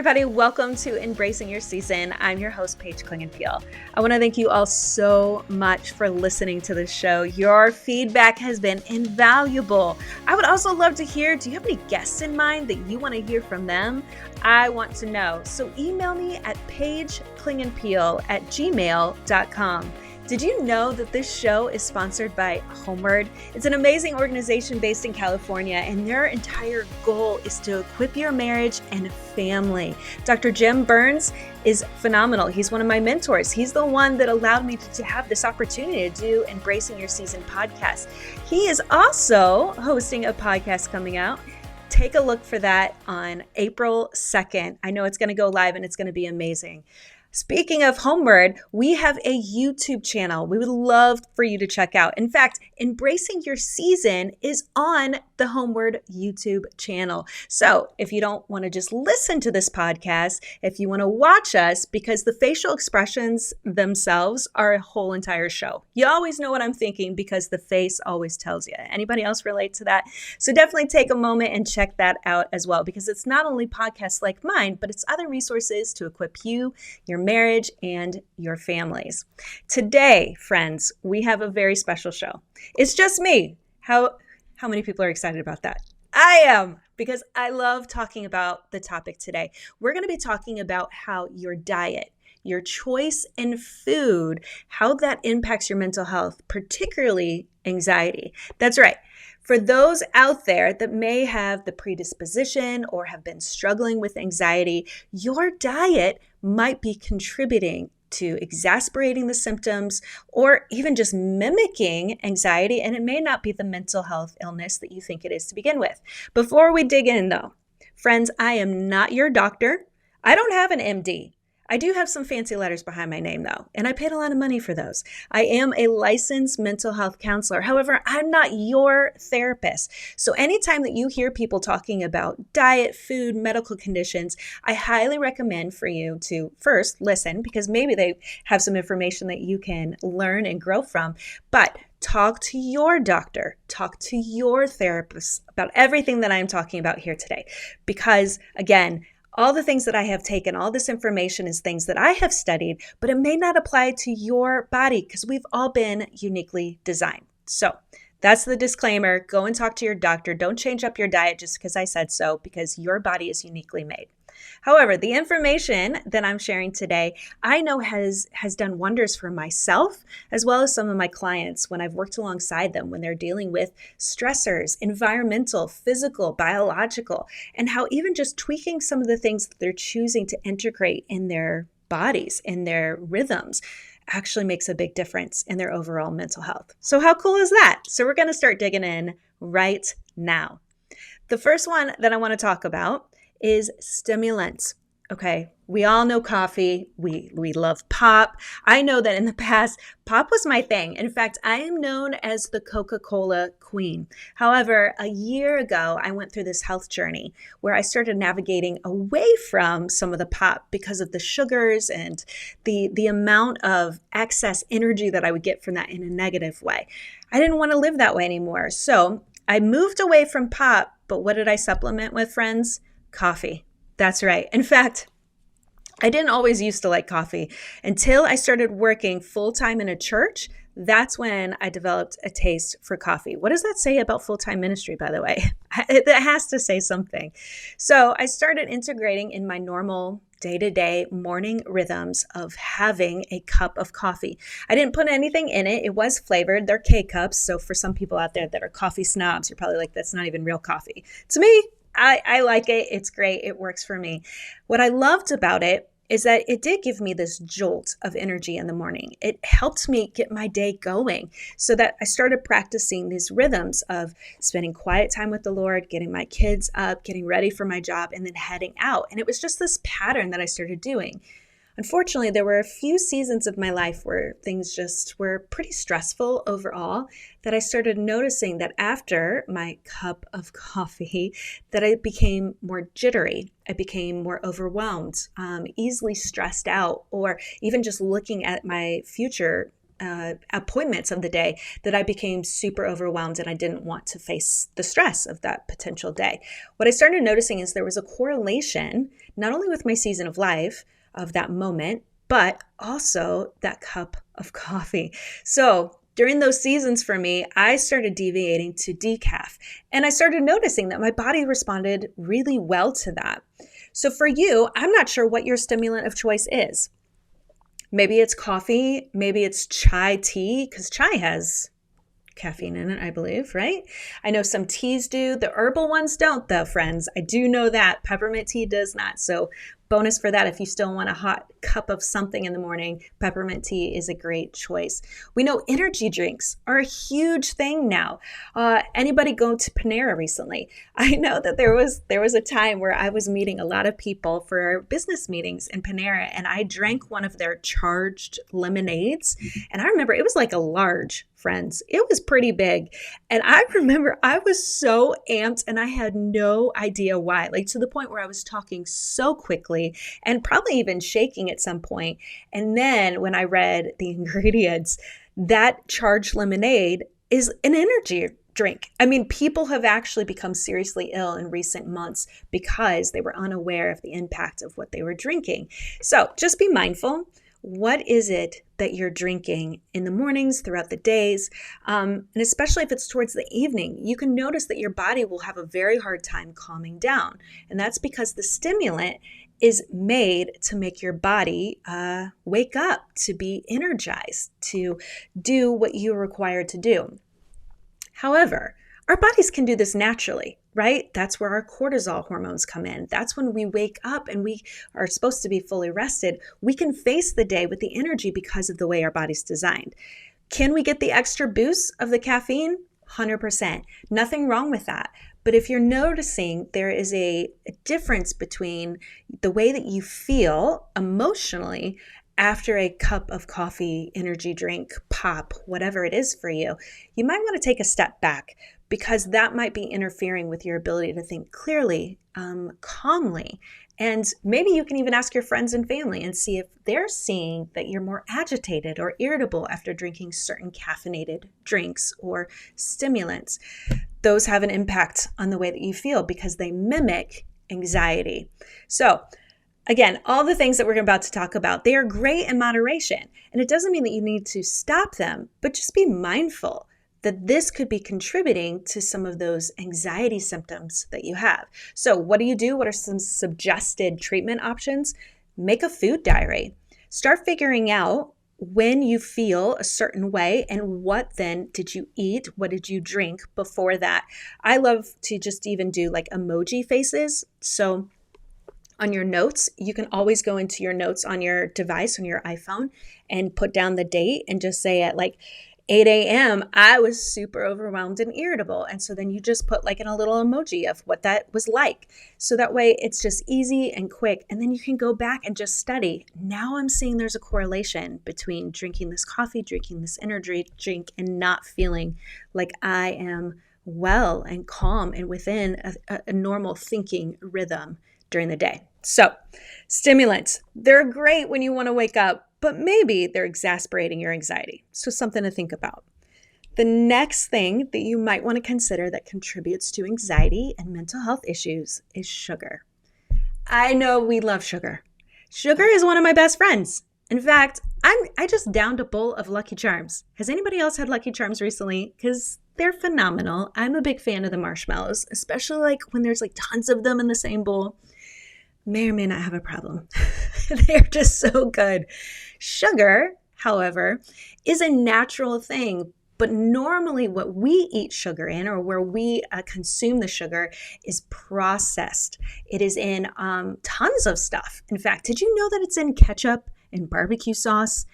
everybody. Welcome to Embracing Your Season. I'm your host, Paige Clingenpeel. I want to thank you all so much for listening to this show. Your feedback has been invaluable. I would also love to hear, do you have any guests in mind that you want to hear from them? I want to know. So email me at paigeclingenpeel@gmail.com. Did you know that this show is sponsored by HomeWord? It's an amazing organization based in California, and their entire goal is to equip your marriage and family. Dr. Jim Burns is phenomenal. He's one of my mentors. He's the one that allowed me to have this opportunity to do Embracing Your Season podcast. He is also hosting a podcast coming out. Take a look for that on April 2nd. I know it's going to go live and it's going to be amazing. Speaking of HomeWord, we have a YouTube channel we would love for you to check out. In fact, Embracing Your Season is on the HomeWord YouTube channel. So if you don't want to just listen to this podcast, if you want to watch us, because the facial expressions themselves are a whole entire show. You always know what I'm thinking because the face always tells you. Anybody else relate to that? So definitely take a moment and check that out as well, because it's not only podcasts like mine, but it's other resources to equip you, your marriage, and your families. Today, friends, we have a very special show. It's just me. How many people are excited about that? I am, because I love talking about the topic today. We're going to be talking about how your diet, your choice in food, how that impacts your mental health, particularly anxiety. That's right. For those out there that may have the predisposition or have been struggling with anxiety, your diet might be contributing to exacerbating the symptoms or even just mimicking anxiety, and it may not be the mental health illness that you think it is to begin with. Before we dig in though, friends, I am not your doctor. I don't have an MD. I do have some fancy letters behind my name though, and I paid a lot of money for those. I am a licensed mental health counselor. However, I'm not your therapist. So anytime that you hear people talking about diet, food, medical conditions, I highly recommend for you to first listen, because maybe they have some information that you can learn and grow from, but talk to your doctor, talk to your therapist about everything that I'm talking about here today. Because again, all the things that I have taken, all this information is things that I have studied, but it may not apply to your body because we've all been uniquely designed. So that's the disclaimer. Go and talk to your doctor. Don't change up your diet just because I said so, because your body is uniquely made. However, the information that I'm sharing today, I know has done wonders for myself as well as some of my clients when I've worked alongside them when they're dealing with stressors, environmental, physical, biological, and how even just tweaking some of the things that they're choosing to integrate in their bodies, in their rhythms, actually makes a big difference in their overall mental health. So how cool is that? So we're going to start digging in right now. The first one that I want to talk about is stimulants. Okay, we all know coffee. We love pop. I know that in the past, pop was my thing. In fact, I am known as the Coca-Cola queen. However, a year ago, I went through this health journey where I started navigating away from some of the pop because of the sugars and the amount of excess energy that I would get from that in a negative way. I didn't want to live that way anymore. So I moved away from pop, but what did I supplement with, friends? Coffee. That's right. In fact, I didn't always used to like coffee until I started working full-time in a church. That's when I developed a taste for coffee. What does that say about full-time ministry, by the way? It has to say something. So I started integrating in my normal day-to-day morning rhythms of having a cup of coffee. I didn't put anything in it. It was flavored. They're K-cups. So for some people out there that are coffee snobs, you're probably like, that's not even real coffee. To me, I like it. It's great. It works for me. What I loved about it is that it did give me this jolt of energy in the morning. It helped me get my day going so that I started practicing these rhythms of spending quiet time with the Lord, getting my kids up, getting ready for my job, and then heading out. And it was just this pattern that I started doing. Unfortunately, there were a few seasons of my life where things just were pretty stressful overall, that I started noticing that after my cup of coffee, that I became more jittery. I became more overwhelmed, easily stressed out, or even just looking at my future appointments of the day that I became super overwhelmed and I didn't want to face the stress of that potential day. What I started noticing is there was a correlation, not only with my season of life of that moment, but also that cup of coffee. So during those seasons for me, I started deviating to decaf, and I started noticing that my body responded really well to that. So for you, I'm not sure what your stimulant of choice is. Maybe it's coffee, maybe it's chai tea, because chai has caffeine in it, I believe, right? I know some teas do. The herbal ones don't, though, friends. I do know that. Peppermint tea does not. So bonus for that, if you still want a hot cup of something in the morning, peppermint tea is a great choice. We know energy drinks are a huge thing now. Anybody go to Panera recently? I know that there was a time where I was meeting a lot of people for business meetings in Panera, and I drank one of their charged lemonades. And I remember it was like a large, friends. It was pretty big. And I remember I was so amped and I had no idea why, like to the point where I was talking so quickly and probably even shaking at some point. And then when I read the ingredients, that charged lemonade is an energy drink. I mean, people have actually become seriously ill in recent months because they were unaware of the impact of what they were drinking. So just be mindful. What is it that you're drinking in the mornings, throughout the days, and especially if it's towards the evening? You can notice that your body will have a very hard time calming down. And that's because the stimulant is made to make your body wake up, to be energized, to do what you're required to do. However, our bodies can do this naturally, right? That's where our cortisol hormones come in. That's when we wake up and we are supposed to be fully rested. We can face the day with the energy because of the way our body's designed. Can we get the extra boost of the caffeine? 100%. Nothing wrong with that. But if you're noticing there is a difference between the way that you feel emotionally after a cup of coffee, energy drink, pop, whatever it is for you, you might want to take a step back, because that might be interfering with your ability to think clearly, calmly. And maybe you can even ask your friends and family and see if they're seeing that you're more agitated or irritable after drinking certain caffeinated drinks or stimulants. Those have an impact on the way that you feel because they mimic anxiety. So again, all the things that we're about to talk about, they are great in moderation. And it doesn't mean that you need to stop them, but just be mindful that this could be contributing to some of those anxiety symptoms that you have. So what do you do? What are some suggested treatment options? Make a food diary. Start figuring out when you feel a certain way and what then did you eat? What did you drink before that? I love to just even do like emoji faces. So on your notes, you can always go into your notes on your device, on your iPhone, and put down the date and just say at like 8 a.m., I was super overwhelmed and irritable. And so then you just put like in a little emoji of what that was like. So that way it's just easy and quick. And then you can go back and just study. Now I'm seeing there's a correlation between drinking this coffee, drinking this energy drink, and not feeling like I am well and calm and within a normal thinking rhythm during the day. So stimulants, they're great when you want to wake up, but maybe they're exacerbating your anxiety. So something to think about. The next thing that you might want to consider that contributes to anxiety and mental health issues is sugar. I know we love sugar. Sugar is one of my best friends. In fact, I just downed a bowl of Lucky Charms. Has anybody else had Lucky Charms recently? Because they're phenomenal. I'm a big fan of the marshmallows, especially like when there's like tons of them in the same bowl. May or may not have a problem. They're just so good. Sugar, however, is a natural thing, but normally what we eat sugar in, or where we consume the sugar, is processed. It is in tons of stuff. In fact, did you know that it's in ketchup and barbecue sauce?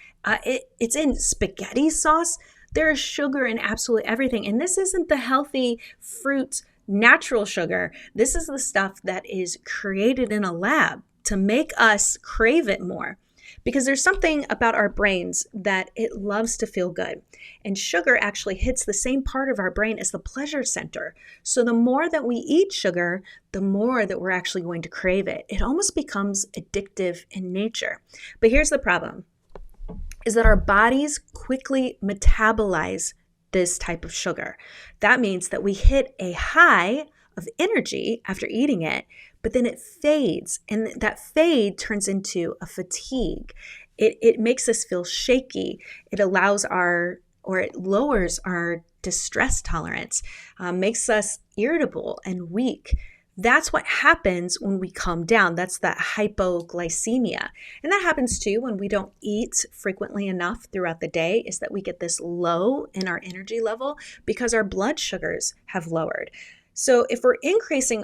It's in spaghetti sauce. There is sugar in absolutely everything. And this isn't the healthy fruit natural sugar. This is the stuff that is created in a lab to make us crave it more, because there's something about our brains that it loves to feel good. And sugar actually hits the same part of our brain as the pleasure center. So the more that we eat sugar, the more that we're actually going to crave it. It almost becomes addictive in nature. But here's the problem. is that our bodies quickly metabolize this type of sugar. That means that we hit a high of energy after eating it, but then it fades, and that fade turns into a fatigue. It makes us feel shaky. It lowers our distress tolerance, makes us irritable and weak. That's what happens when we calm down. That's that hypoglycemia. And that happens too when we don't eat frequently enough throughout the day, is that we get this low in our energy level because our blood sugars have lowered. So if we're increasing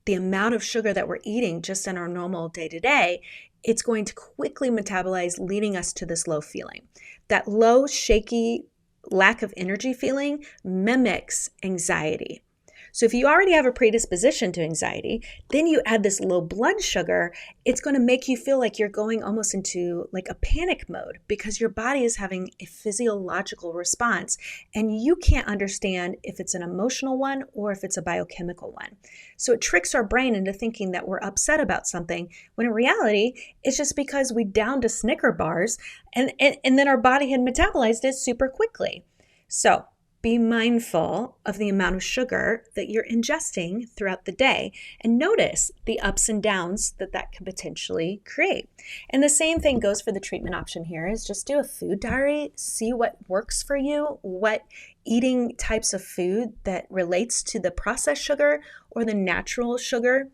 the amount of sugar that we're eating just in our normal day-to-day, it's going to quickly metabolize, leading us to this low feeling. That low, shaky, lack of energy feeling mimics anxiety. So if you already have a predisposition to anxiety, then you add this low blood sugar, it's going to make you feel like you're going almost into like a panic mode because your body is having a physiological response and you can't understand if it's an emotional one or if it's a biochemical one. So it tricks our brain into thinking that we're upset about something when in reality, it's just because we downed a Snicker bars and then our body had metabolized it super quickly. So be mindful of the amount of sugar that you're ingesting throughout the day and notice the ups and downs that can potentially create. And the same thing goes for the treatment option here, is just do a food diary, see what works for you, what eating types of food that relates to the processed sugar or the natural sugar,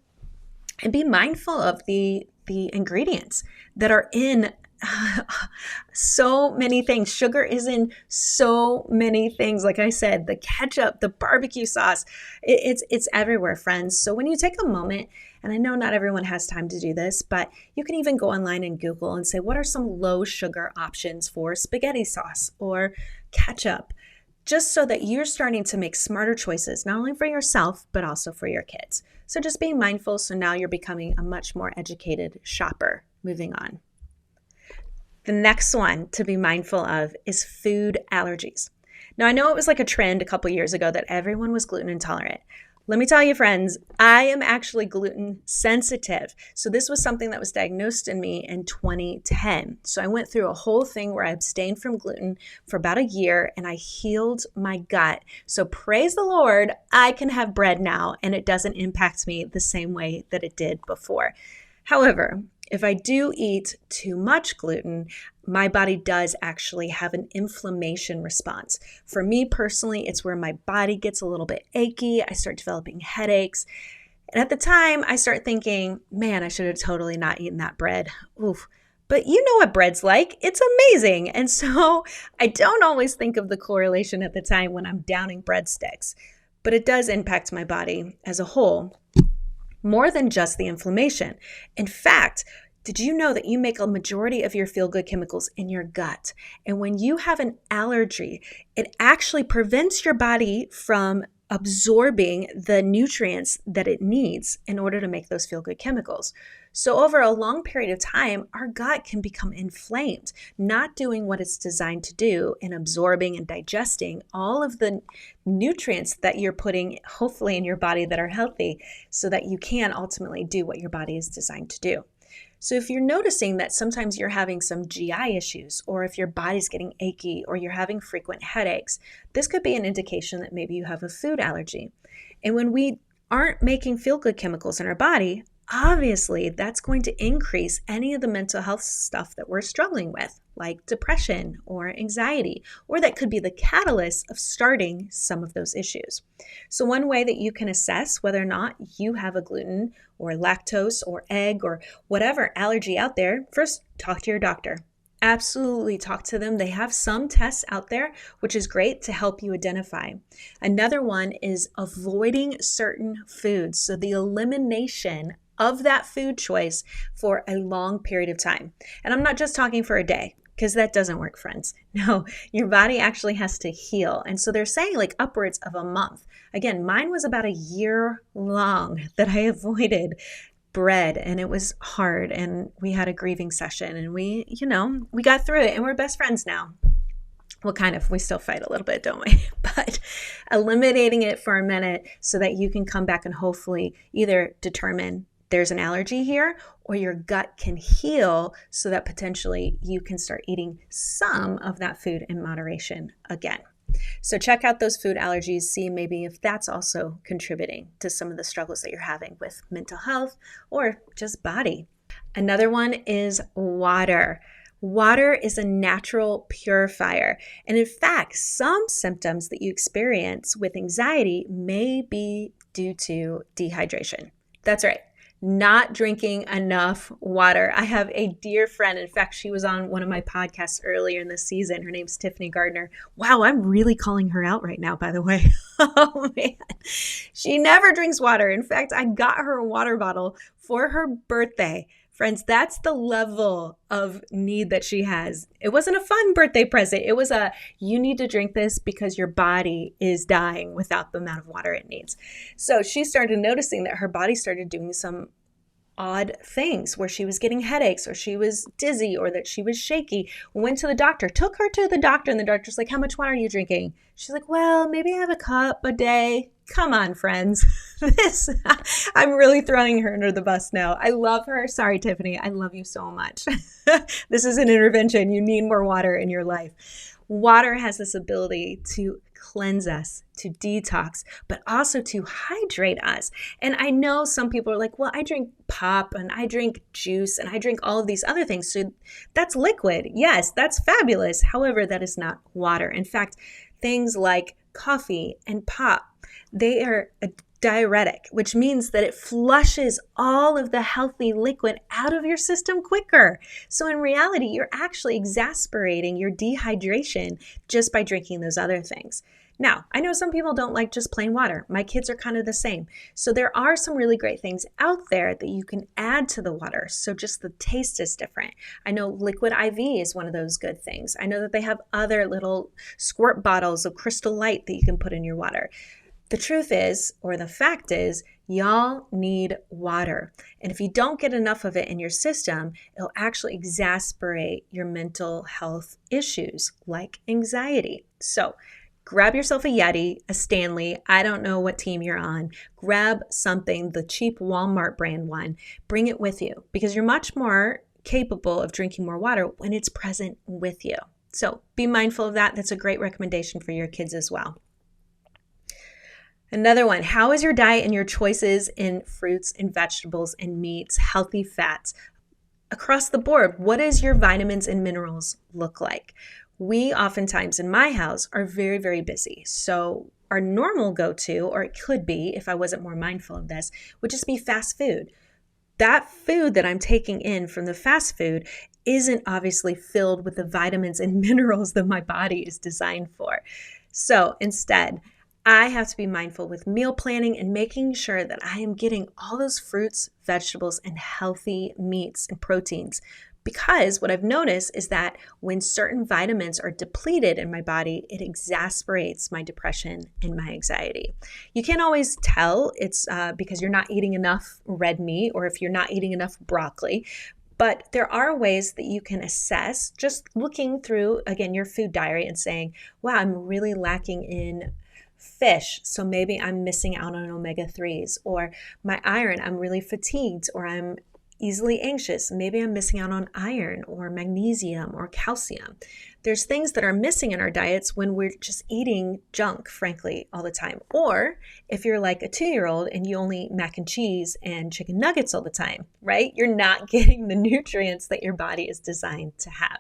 and be mindful of the ingredients that are in so many things. Sugar is in so many things. Like I said, the ketchup, the barbecue sauce, it's everywhere, friends. So when you take a moment, and I know not everyone has time to do this, but you can even go online and Google and say, what are some low sugar options for spaghetti sauce or ketchup? Just so that you're starting to make smarter choices, not only for yourself, but also for your kids. So just being mindful. So now you're becoming a much more educated shopper. Moving on. The next one to be mindful of is food allergies. Now, I know it was like a trend a couple years ago that everyone was gluten intolerant. Let me tell you, friends, I am actually gluten sensitive. So this was something that was diagnosed in me in 2010. So I went through a whole thing where I abstained from gluten for about a year and I healed my gut. So praise the Lord, I can have bread now and it doesn't impact me the same way that it did before. However, if I do eat too much gluten, my body does actually have an inflammation response. For me personally, it's where my body gets a little bit achy. I start developing headaches. And at the time, I start thinking, man, I should have totally not eaten that bread. Oof. But you know what bread's like. It's amazing. And so I don't always think of the correlation at the time when I'm downing breadsticks. But it does impact my body as a whole, more than just the inflammation. In fact, did you know that you make a majority of your feel-good chemicals in your gut? And when you have an allergy, it actually prevents your body from absorbing the nutrients that it needs in order to make those feel-good chemicals. So over a long period of time, our gut can become inflamed, not doing what it's designed to do in absorbing and digesting all of the nutrients that you're putting, hopefully, in your body that are healthy so that you can ultimately do what your body is designed to do. So if you're noticing that sometimes you're having some GI issues, or if your body's getting achy, or you're having frequent headaches, this could be an indication that maybe you have a food allergy. And when we aren't making feel-good chemicals in our body, obviously that's going to increase any of the mental health stuff that we're struggling with, like depression or anxiety, or that could be the catalyst of starting some of those issues. So one way that you can assess whether or not you have a gluten or lactose or egg or whatever allergy out there, first talk to your doctor. Absolutely talk to them. They have some tests out there, which is great to help you identify. Another one is avoiding certain foods. So the elimination of that food choice for a long period of time. And I'm not just talking for a day, because that doesn't work, friends. No, your body actually has to heal. And so they're saying like upwards of a month. Again, mine was about a year long that I avoided bread, and it was hard, and we had a grieving session, and we got through it, and we're best friends now. Well, kind of, we still fight a little bit, don't we? But eliminating it for a minute so that you can come back and hopefully either determine, there's an allergy here, or your gut can heal so that potentially you can start eating some of that food in moderation again. So check out those food allergies, see maybe if that's also contributing to some of the struggles that you're having with mental health or just body. Another one is water. Water is a natural purifier. And in fact, some symptoms that you experience with anxiety may be due to dehydration. That's right. Not drinking enough water. I have a dear friend. In fact, she was on one of my podcasts earlier in the season. Her name's Tiffany Gardner. Wow, I'm really calling her out right now, by the way. Oh, man. She never drinks water. In fact, I got her a water bottle for her birthday. Friends, that's the level of need that she has. It wasn't a fun birthday present. It was you need to drink this because your body is dying without the amount of water it needs. So she started noticing that her body started doing some odd things where she was getting headaches or she was dizzy or that she was shaky. Went to the doctor, took her to the doctor, and the doctor's like, how much water are you drinking? She's like, well, maybe I have a cup a day. Come on, friends. I'm really throwing her under the bus now. I love her. Sorry, Tiffany. I love you so much. This is an intervention. You need more water in your life. Water has this ability to cleanse us, to detox, but also to hydrate us. And I know some people are like, well, I drink pop and I drink juice and I drink all of these other things. So that's liquid. Yes, that's fabulous. However, that is not water. In fact, things like coffee and pop, they are a diuretic, which means that it flushes all of the healthy liquid out of your system quicker. So in reality, you're actually exacerbating your dehydration just by drinking those other things. Now, I know some people don't like just plain water. My kids are kind of the same. So there are some really great things out there that you can add to the water. So just the taste is different. I know Liquid IV is one of those good things. I know that they have other little squirt bottles of Crystal Light that you can put in your water. The truth is, or the fact is, y'all need water. And if you don't get enough of it in your system, it'll actually exacerbate your mental health issues like anxiety. So grab yourself a Yeti, a Stanley. I don't know what team you're on. Grab something, the cheap Walmart brand one. Bring it with you because you're much more capable of drinking more water when it's present with you. So be mindful of that. That's a great recommendation for your kids as well. Another one, how is your diet and your choices in fruits and vegetables and meats, healthy fats? Across the board, what does your vitamins and minerals look like? We oftentimes in my house are very, very busy. So our normal go-to, or it could be if I wasn't more mindful of this, would just be fast food. That food that I'm taking in from the fast food isn't obviously filled with the vitamins and minerals that my body is designed for. So instead, I have to be mindful with meal planning and making sure that I am getting all those fruits, vegetables, and healthy meats and proteins. Because what I've noticed is that when certain vitamins are depleted in my body, it exacerbates my depression and my anxiety. You can't always tell it's because you're not eating enough red meat or if you're not eating enough broccoli. But there are ways that you can assess just looking through, again, your food diary and saying, wow, I'm really lacking in fish, so maybe I'm missing out on omega-3s, or my iron, I'm really fatigued, or I'm easily anxious. Maybe I'm missing out on iron or magnesium or calcium. There's things that are missing in our diets when we're just eating junk, frankly, all the time. Or if you're like a 2-year-old and you only eat mac and cheese and chicken nuggets all the time, right? You're not getting the nutrients that your body is designed to have.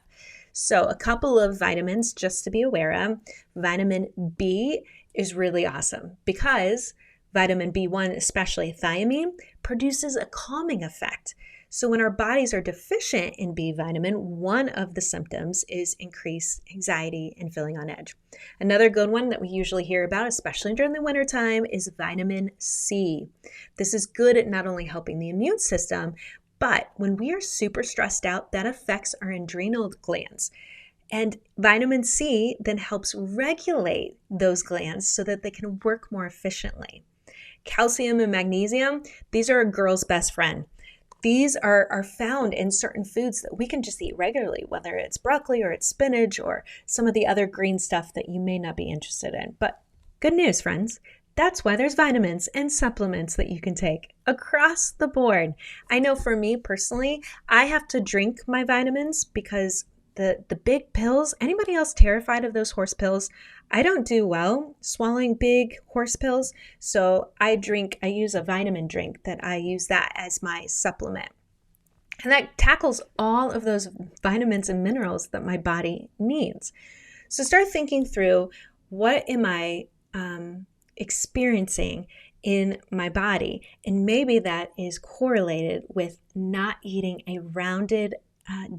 So a couple of vitamins just to be aware of. Vitamin B is really awesome because vitamin B1, especially thiamine, produces a calming effect. So when our bodies are deficient in B vitamin, one of the symptoms is increased anxiety and feeling on edge. Another good one that we usually hear about, especially during the wintertime, is vitamin C. This is good at not only helping the immune system, but when we are super stressed out, that affects our adrenal glands. And vitamin C then helps regulate those glands so that they can work more efficiently. Calcium and magnesium, these are a girl's best friend. These are found in certain foods that we can just eat regularly, whether it's broccoli or it's spinach or some of the other green stuff that you may not be interested in. But good news, friends, That's why there's vitamins and supplements that you can take across the board. I know for me personally, I have to drink my vitamins because the big pills, anybody else terrified of those horse pills? I don't do well swallowing big horse pills. So I use a vitamin drink that I use that as my supplement. And that tackles all of those vitamins and minerals that my body needs. So start thinking through, what am I experiencing in my body? And maybe that is correlated with not eating a rounded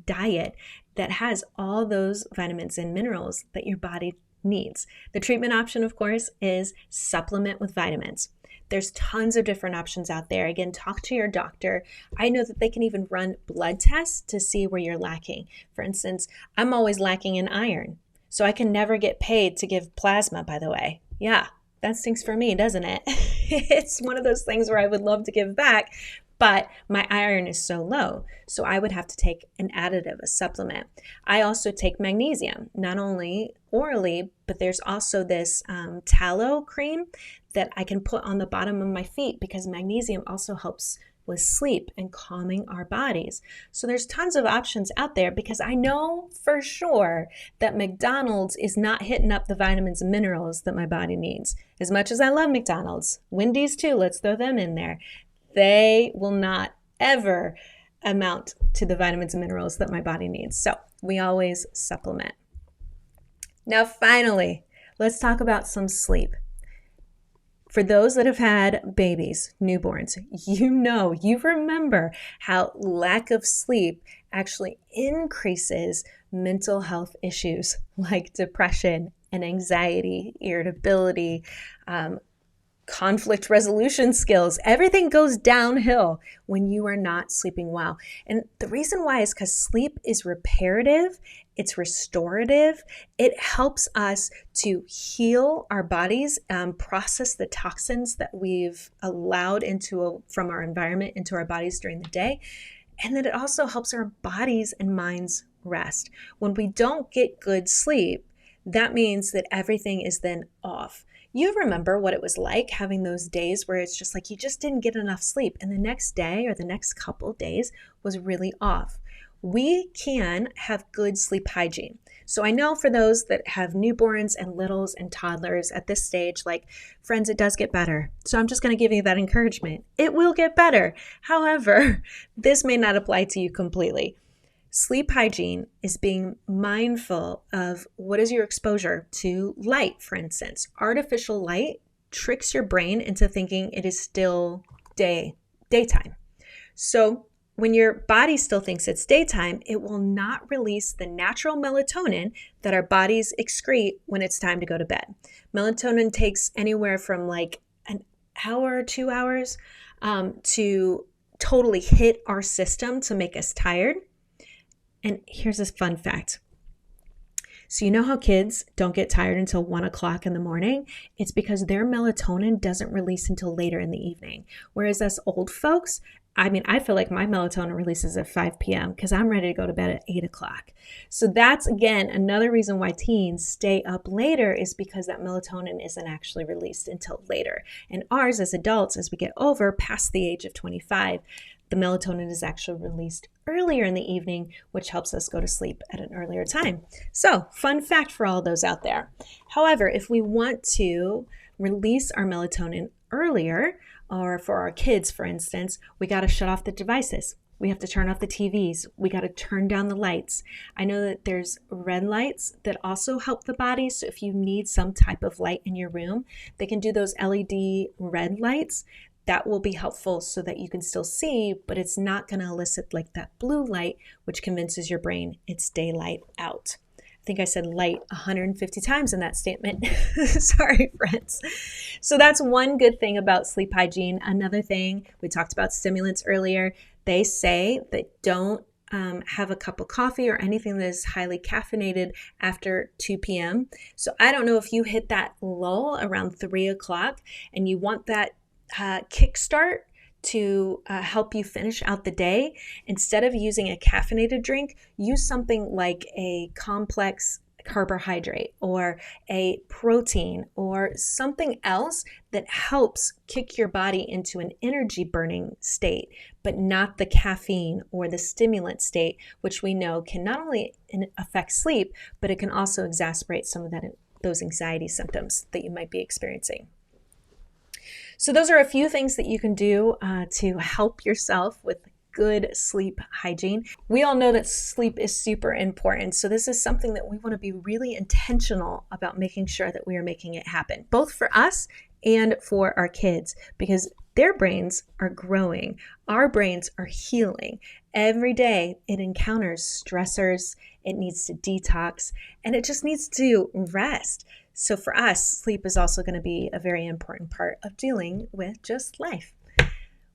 diet that has all those vitamins and minerals that your body needs. The treatment option, of course, is supplement with vitamins. There's tons of different options out there. Again, talk to your doctor. I know that they can even run blood tests to see where you're lacking. For instance, I'm always lacking in iron, so I can never get paid to give plasma, by the way. Yeah, that stinks for me, doesn't it? It's one of those things where I would love to give back, but my iron is so low, so I would have to take an additive, a supplement. I also take magnesium, not only orally, but there's also this tallow cream that I can put on the bottom of my feet because magnesium also helps with sleep and calming our bodies. So there's tons of options out there because I know for sure that McDonald's is not hitting up the vitamins and minerals that my body needs. As much as I love McDonald's, Wendy's too, let's throw them in there. They will not ever amount to the vitamins and minerals that my body needs. So we always supplement. Now, finally, let's talk about some sleep. For those that have had babies, newborns, you remember how lack of sleep actually increases mental health issues like depression and anxiety, irritability, conflict resolution skills. Everything goes downhill when you are not sleeping well. And the reason why is because sleep is reparative, it's restorative. It helps us to heal our bodies, process the toxins that we've allowed from our environment into our bodies during the day. And then it also helps our bodies and minds rest. When we don't get good sleep, that means that everything is then off. You remember what it was like having those days where it's just like you just didn't get enough sleep, and the next day or the next couple days was really off. We can have good sleep hygiene. So I know for those that have newborns and littles and toddlers at this stage, like, friends, it does get better. So I'm just going to give you that encouragement. It will get better. However, this may not apply to you completely. Sleep hygiene is being mindful of what is your exposure to light, for instance. Artificial light tricks your brain into thinking it is still daytime. So when your body still thinks it's daytime, it will not release the natural melatonin that our bodies excrete when it's time to go to bed. Melatonin takes anywhere from like an hour or 2 hours to totally hit our system to make us tired. And here's a fun fact. So you know how kids don't get tired until 1 o'clock in the morning? It's because their melatonin doesn't release until later in the evening. Whereas us old folks, I feel like my melatonin releases at 5 p.m. because I'm ready to go to bed at 8 o'clock. So that's, again, another reason why teens stay up later is because that melatonin isn't actually released until later. And ours as adults, as we get past the age of 25, the melatonin is actually released earlier in the evening, which helps us go to sleep at an earlier time. So, fun fact for all those out there. However, if we want to release our melatonin earlier, or for our kids, for instance, we got to shut off the devices. We have to turn off the TVs. We got to turn down the lights. I know that there's red lights that also help the body. So if you need some type of light in your room, they can do those LED red lights. That will be helpful so that you can still see, but it's not going to elicit like that blue light, which convinces your brain it's daylight out. I think I said light 150 times in that statement. Sorry, friends. So that's one good thing about sleep hygiene. Another thing, we talked about stimulants earlier. They say that don't have a cup of coffee or anything that is highly caffeinated after 2 p.m. So I don't know if you hit that lull around 3 o'clock and you want that kickstart to help you finish out the day. Instead of using a caffeinated drink, use something like a complex carbohydrate or a protein or something else that helps kick your body into an energy burning state, but not the caffeine or the stimulant state, which we know can not only affect sleep, but it can also exacerbate some of those anxiety symptoms that you might be experiencing. So those are a few things that you can do to help yourself with good sleep hygiene. We all know that sleep is super important. So this is something that we want to be really intentional about making sure that we are making it happen, both for us and for our kids, because their brains are growing. Our brains are healing. Every day it encounters stressors, it needs to detox, and it just needs to rest. So for us, sleep is also going to be a very important part of dealing with just life.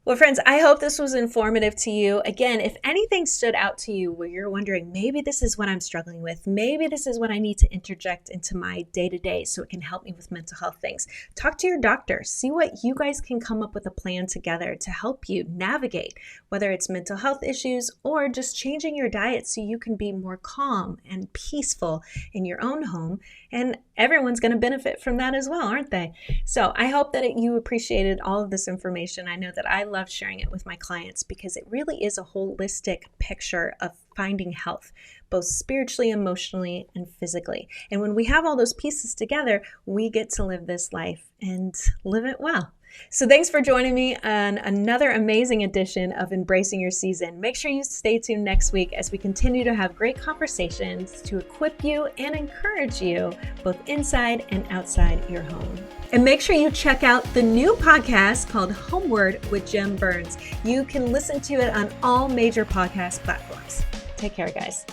Well, friends, I hope this was informative to you. Again, if anything stood out to you where you're wondering, maybe this is what I'm struggling with, maybe this is what I need to interject into my day-to-day so it can help me with mental health things, talk to your doctor. See what you guys can come up with a plan together to help you navigate, whether it's mental health issues or just changing your diet so you can be more calm and peaceful in your own home. And everyone's going to benefit from that as well, aren't they? So I hope that you appreciated all of this information. I know that I love sharing it with my clients because it really is a holistic picture of finding health, both spiritually, emotionally, and physically. And when we have all those pieces together, we get to live this life and live it well. So thanks for joining me on another amazing edition of Embracing Your Season. Make sure you stay tuned next week as we continue to have great conversations to equip you and encourage you both inside and outside your home. And make sure you check out the new podcast called HomeWord with Jem Burns. You can listen to it on all major podcast platforms. Take care, guys.